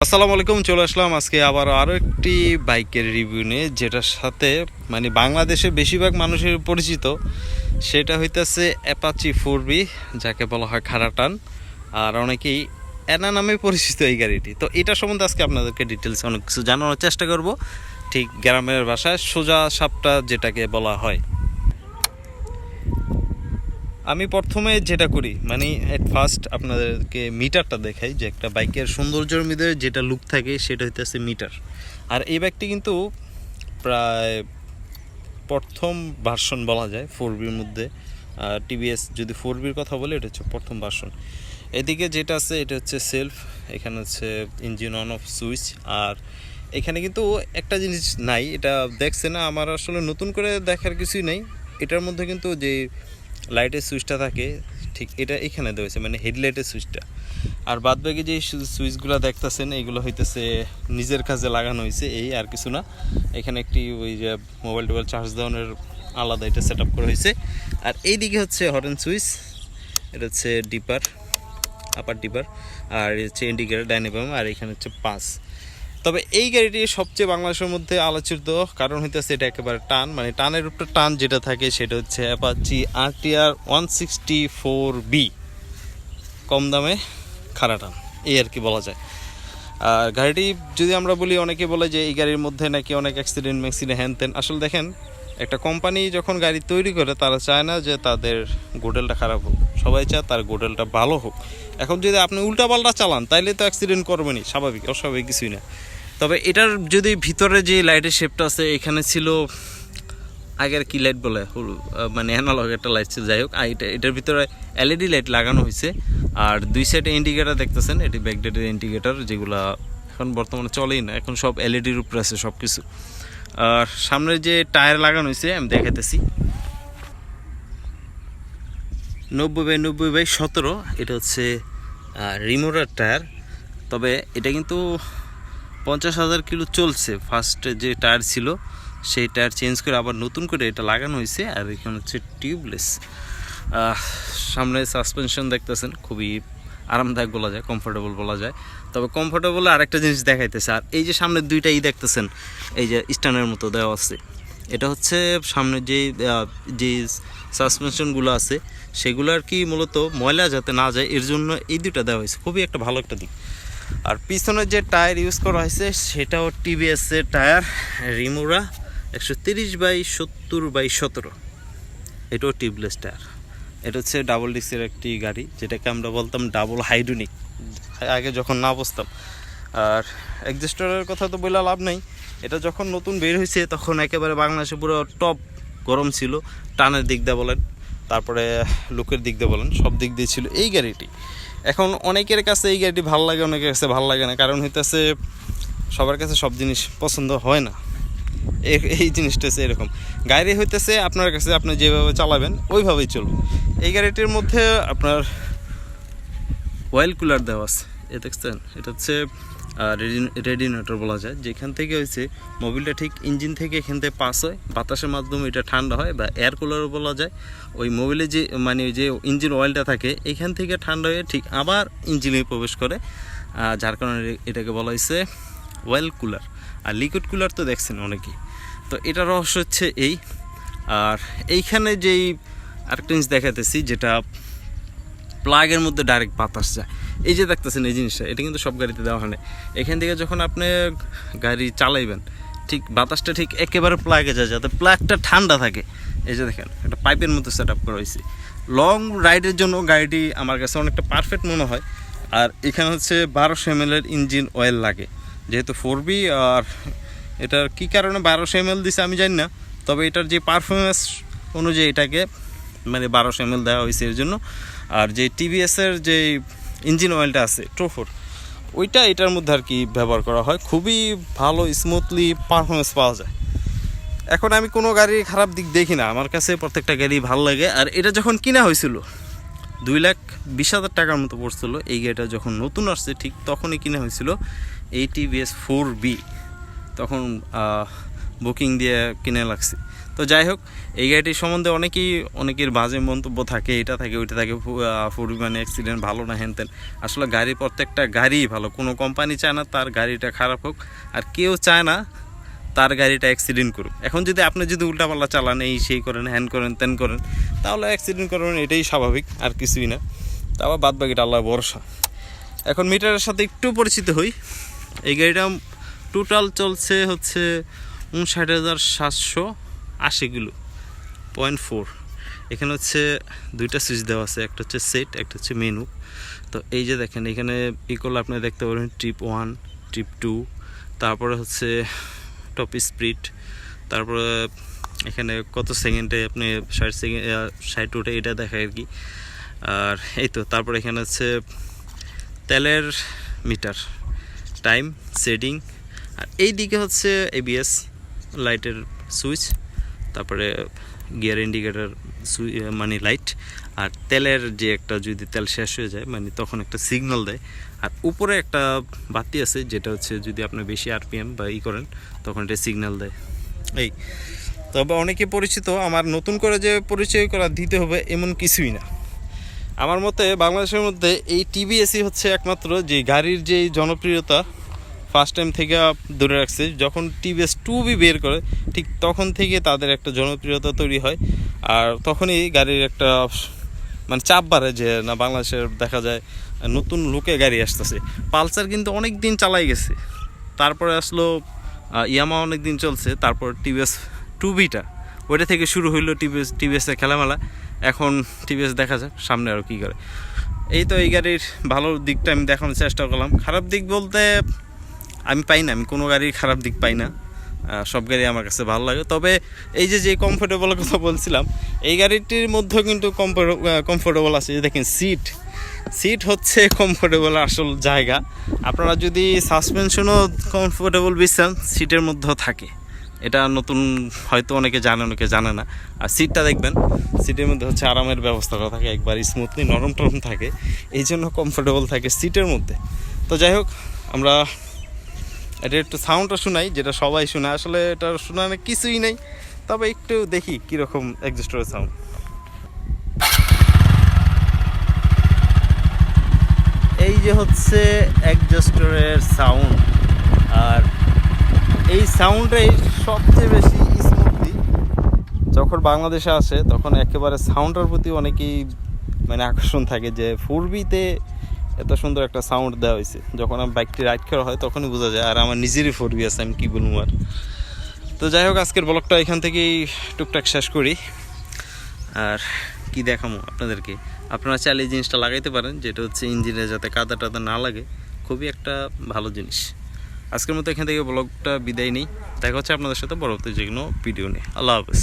আসসালামু আলাইকুম, চলে আসলাম আজকে আবার আরও একটি বাইকের রিভিউ নিয়ে, যেটার সাথে বাংলাদেশে বেশিরভাগ মানুষের পরিচিত। সেটা হইতেছে অ্যাপাচি 4B, যাকে বলা হয় খারাটান, আর অনেকেই অ্যানা নামে পরিচিত এই গাড়িটি। তো এটা সম্বন্ধে আজকে আপনাদেরকে ডিটেলস অনেক কিছু জানানোর চেষ্টা করব, ঠিক গ্রামের ভাষায় সোজা সাপটা যেটাকে বলা হয়। আমি প্রথমে যেটা করি এট ফার্স্ট আপনাদেরকে মিটারটা দেখাই, যে একটা বাইকের সৌন্দর্যের মধ্যে যেটা লুক থাকে সেটা হইতেছে মিটার। আর এই বাইকটি কিন্তু প্রায় প্রথম ভার্সন বলা যায় 4Bর মধ্যে। টিভিএস যদি 4Bর কথা বলে, এটা হচ্ছে প্রথম ভার্সন। এদিকে যেটা আছে এটা হচ্ছে সেলফ, এখানে হচ্ছে ইঞ্জিন অন অফ সুইচ। আর এখানে কিন্তু একটা জিনিস নাই, এটা দেখছে না, আমার আসলে নতুন করে দেখার কিছুই নেই। এটার মধ্যে কিন্তু যে লাইটের সুইচটা থাকে ঠিক এটা এখানে দেওয়া, হেডলাইটের সুইচটা। আর বাদ বাকি যে সুইচগুলো দেখতেছেন এগুলো হইতেছে নিজের কাজে লাগানো হয়েছে, এই আর কিছু না। এখানে একটি ওই যে মোবাইল চার্জ দেওয়ানোর আলাদা এটা সেট আপ করা হয়েছে। আর এইদিকে হচ্ছে হর্ন সুইচ, এটা হচ্ছে ডিপার, আপার ডিপার, আর হচ্ছে ইন্ডিকেটার ডাইনামাম, আর এখানে হচ্ছে পাঁচ। তবে এই গাড়িটি সবচেয়ে বাংলাদেশের মধ্যে আলোচিত কারণ হইতেছে এটা একেবারে টান, টানের উপরে টান যেটা থাকে সেটা হচ্ছে অ্যাপাচি RTR 164B, কম দামে খাড়া টান, এই আর কি বলা যায়। আর গাড়িটি যদি আমরা বলি, অনেকে বলে যে এই গাড়ির মধ্যে নাকি অনেক অ্যাক্সিডেন্ট হ্যান তেন। আসলে দেখেন, একটা কোম্পানি যখন গাড়ি তৈরি করে তারা চায় না যে তাদের গোডেলটা খারাপ হোক, সবাই চায় তার গোডেলটা ভালো হোক। এখন যদি আপনি উল্টাপাল্টা চালান তাইলে তো অ্যাক্সিডেন্ট করবেনই, স্বাভাবিক, অস্বাভাবিক কিছুই না। তবে এটার যদি ভিতরে যে লাইটের শেপটা আছে, এখানে ছিল আগের কি লাইট বলে, অ্যানালগ একটা লাইট ছিল, যাই হোক। এটার ভিতরে LED লাইট লাগানো হয়েছে। আর দুই সাইডে ইন্ডিকেটার দেখতেছেন, এটি ব্যাকডেটের ইন্ডিকেটার, যেগুলো এখন বর্তমানে চলেই না, এখন সব LEDর উপরে আছে সব কিছু। আর সামনের যে টায়ার লাগানো হয়েছে আমি দেখাইতেছি, 90/90/17, এটা হচ্ছে রিমোরার টায়ার। তবে এটা কিন্তু 50,000 কিলো চলছে। ফার্স্টে যে টায়ার ছিল সেই টায়ার চেঞ্জ করে আবার নতুন করে এটা লাগানো হয়েছে। আর এখানে হচ্ছে টিউবলেস। সামনে সাসপেনশন দেখতেছেন, খুবই আরামদায়ক বলা যায়, কমফোর্টেবল বলা যায়। তবে কমফোর্টেবল আরেকটা জিনিস দেখাইতেছে। আর এই যে সামনের দুইটা দেখতেছেন, এই যে স্ট্যান্ডের মতো দেওয়া আছে, এটা হচ্ছে সামনের যে সাসপেনশনগুলো আছে সেগুলো আর কি মূলত ময়লা যাতে না যায় এর জন্য এই দুইটা দেওয়া হয়েছে, খুবই একটা ভালো একটা দিক। আর পিছনের যে টায়ার ইউজ করা হয়েছে সেটাও টিভিএসের টায়ার, রিমোরা 130/70/17, এটাও টিউবলেস টায়ার। এটা হচ্ছে ডাবল ডিস্কের একটি গাড়ি, যেটাকে আমরা বলতাম ডাবল হাইড্রোনিক আগে যখন না বুঝতাম। আর এক্সস্টারের কথা তো বলে লাভ নেই, এটা যখন নতুন বের হয়েছে তখন একেবারে বাংলাদেশে পুরো টপ গরম ছিল। টানের দিক দিয়ে বলেন, তারপরে লুকের দিক দিয়ে বলেন, সব দিক দিয়ে ছিল এই গাড়িটি। এখন অনেকের কাছে এই গাড়িটি ভালো লাগে, অনেকের কাছে ভালো লাগে না, কারণ হইতেছে সবার কাছে সব জিনিস পছন্দ হয় না। এই জিনিসটা হচ্ছে এরকম, গাড়ি হইতেছে আপনার কাছে, আপনি যেভাবে চালাবেন ওইভাবেই চলবে। এই গাড়িটির মধ্যে আপনার অয়েল কুলার দেওয়া আছে, এ দেখছেন, এটা হচ্ছে রেডিনেটর বলা যায়, যেখান থেকে হয়েছে মোবিলটা ঠিক ইঞ্জিন থেকে এখান থেকে পাস হয়, বাতাসের মাধ্যমে এটা ঠান্ডা হয়, বা এয়ার কুলারও বলা যায়। ওই মোবিলে যে যে ইঞ্জিন অয়েলটা থাকে এখান থেকে ঠান্ডা হয়ে ঠিক আবার ইঞ্জিনে প্রবেশ করে, যার কারণে এটাকে বলা হয়েছে অয়েল কুলার। আর লিকুইড কুলার তো দেখছেন অনেকেই। তো এটা রহস্য হচ্ছে এই। আর এইখানে যেই আরেকটা জিনিস দেখাতেছি, যেটা প্লাগের মধ্যে ডাইরেক্ট বাতাস যায়, এই যে দেখতেছেন এই জিনিসটা, এটা কিন্তু সব গাড়িতে দেওয়া হয় না। এখান থেকে যখন আপনি গাড়ি চালাইবেন ঠিক বাতাসটা ঠিক একেবারে প্লাগে যায়, যাতে প্লাগটা ঠান্ডা থাকে। এই যে দেখেন, একটা পাইপের মতো সেট আপ করা হয়েছে। লং রাইডের জন্য গাড়িটি আমার কাছে অনেকটা পারফেক্ট মনে হয়। আর এখানে হচ্ছে 1200 ml ইঞ্জিন অয়েল লাগে, যেহেতু 4B। আর এটার কী কারণে 1200 ml দিছে আমি জানি না, তবে এটার যে পারফরমেন্স অনুযায়ী এটাকে 1200 ml দেওয়া হয়েছে এর জন্য। আর যে টিভিএসের যে ইঞ্জিন অয়েলটা আছে টোফোর, ওইটা এটার মধ্যে আর কি ব্যবহার করা হয়, খুবই ভালো স্মুথলি পারফরমেন্স পাওয়া যায়। এখন আমি কোনো গাড়ির খারাপ দিক দেখি না, আমার কাছে প্রত্যেকটা গাড়ি ভালো লাগে। আর এটা যখন কিনা হয়েছিল 2,20,000 টাকার মতো পড়ছিল, এই গাড়িটা যখন নতুন আসছে ঠিক তখনই কিনা হয়েছিল এই টিভিএস 4B। তখন বুকিং দিয়ে কিনে লাগছি। তো যাই হোক, এই গাড়িটির সম্বন্ধে অনেকের বাজে মন্তব্য থাকে, এটা থাকে ওইটা থাকে, পরিমাণে অ্যাক্সিডেন্ট ভালো না হ্যানতেন। আসলে গাড়ির প্রত্যেকটা গাড়িই ভালো, কোনো কোম্পানি চায় না তার গাড়িটা খারাপ হোক, আর কেউ চায় না তার গাড়িটা অ্যাক্সিডেন্ট করুক। এখন যদি আপনি যদি উল্টাপাল্লা চালান, এই সেই করেন, হ্যান করেন, ত্যান করেন, তাহলে অ্যাক্সিডেন্ট করবেন, এটাই স্বাভাবিক, আর কিছুই না। তারপর বাদ বাকিটা আল্লাহ ভরসা। এখন মিটারের সাথে একটু পরিচিত হই। এই গাড়িটা টোটাল চলছে হচ্ছে 59,780 কিলো, 0.4। এখানে হচ্ছে দুইটা সুইচ দেওয়া আছে, একটা হচ্ছে সেট, একটা হচ্ছে মেনু। তো এই যে দেখেন, এখানে করলে আপনি দেখতে পারেন ট্রিপ 1, ট্রিপ 2, তারপরে হচ্ছে টপ স্পিড, তারপরে এখানে কত সেকেন্ডে আপনি 60 সেকেন্ড 60 ওঠে এটা দেখায় আর কি। আর এই তো, তারপরে এখানে হচ্ছে তেলের মিটার, টাইম সেটিং, আর এই দিকে হচ্ছে এবিএস লাইটের সুইচ, তারপরে গিয়ার ইন্ডিকেটার মানে লাইট, আর তেলের যে একটা যদি তেল শেষ হয়ে যায় মানে তখন একটা সিগন্যাল দেয়। আর উপরে একটা বাতি আছে যেটা হচ্ছে যদি আপনি বেশি আরপিএম বা করেন তখন এটা সিগন্যাল দেয়। এই তবে অনেকে পরিচিত, আমার নতুন করে যে পরিচয় করা দিতে হবে এমন কিছুই না। আমার মতে বাংলাদেশের মধ্যে এই টিভিএসই হচ্ছে একমাত্র যে গাড়ির যেই জনপ্রিয়তা ফার্স্ট টাইম থেকে ধরে রাখছে। যখন টিভিএস 2B বের করে ঠিক তখন থেকে তাদের একটা জনপ্রিয়তা তৈরি হয়, আর তখনই গাড়ির একটা মানে চাপ বাড়ে যে না বাংলাদেশের দেখা যায় নতুন লুকে গাড়ি আসতেছে। পালসার কিন্তু অনেক দিন চালাই গেছে, তারপরে আসলো ইয়ামা অনেক দিন চলছে, তারপর টিভিএস 2Bটা ওইটা থেকে শুরু হইলো টিভিএসের খেলামেলা। এখন টিভিএস দেখা যাক সামনে আরও কী করে। এই তো এই গাড়ির ভালো দিকটা আমি দেখানোর চেষ্টা করলাম। খারাপ দিক বলতে আমি পাই না, আমি কোনো গাড়ির খারাপ দিক পাই না, সব গাড়ি আমার কাছে ভালো লাগে। তবে এই যে কমফোর্টেবলের কথা বলছিলাম, এই গাড়িটির মধ্যেও কিন্তু কমফোর্টেবল আছে। যে দেখেন সিট হচ্ছে কমফোর্টেবল আসল জায়গা। আপনারা যদি সাসপেনশনও কমফোর্টেবল বিচান সিটের মধ্যেও থাকে, এটা নতুন হয়তো অনেকে জানে অনেকে জানে না। আর সিটটা দেখবেন, সিটের মধ্যে হচ্ছে আরামের ব্যবস্থা করা থাকে, একবার স্মুথলি নরম টরম থাকে, এই জন্য কমফোর্টেবল থাকে সিটের মধ্যে। তো যাই হোক, আমরা এটা একটু সাউন্ডটা শোনাই, যেটা সবাই শোনে, আসলে এটা শোনানো কিছুই নেই, তবে একটু দেখি কীরকম এক্সস্টরের সাউন্ড। এই যে হচ্ছে এক্সস্টরের সাউন্ড, আর এই সাউন্ডটাই সবচেয়ে বেশি স্মুথলি যখন বাংলাদেশে আসে তখন একেবারে সাউন্ডের প্রতি অনেকেই মানে আকর্ষণ থাকে যে 4Bতে এত সুন্দর একটা সাউন্ড দেওয়া হয়েছে। যখন আমি বাইকটি রাইড করা হয় তখনই বোঝা যায়, আর আমার নিজেরই 4B আছে, আমি কী বলবো আর। তো যাই হোক, আজকের ব্লগটা এখান থেকেই টুকটাক শেষ করি। আর কি দেখাবো আপনাদেরকে, আপনারা চাইলে এই জিনিসটা লাগাইতে পারেন, যেটা হচ্ছে ইঞ্জিনে যাতে কাদা টাদা না লাগে, খুবই একটা ভালো জিনিস। আজকের মতো এখান থেকে ব্লগটা বিদায় নেই, দেখা হচ্ছে আপনাদের সাথে পরবর্তী যে কোনো ভিডিও নিয়ে। আল্লাহ হাফেজ।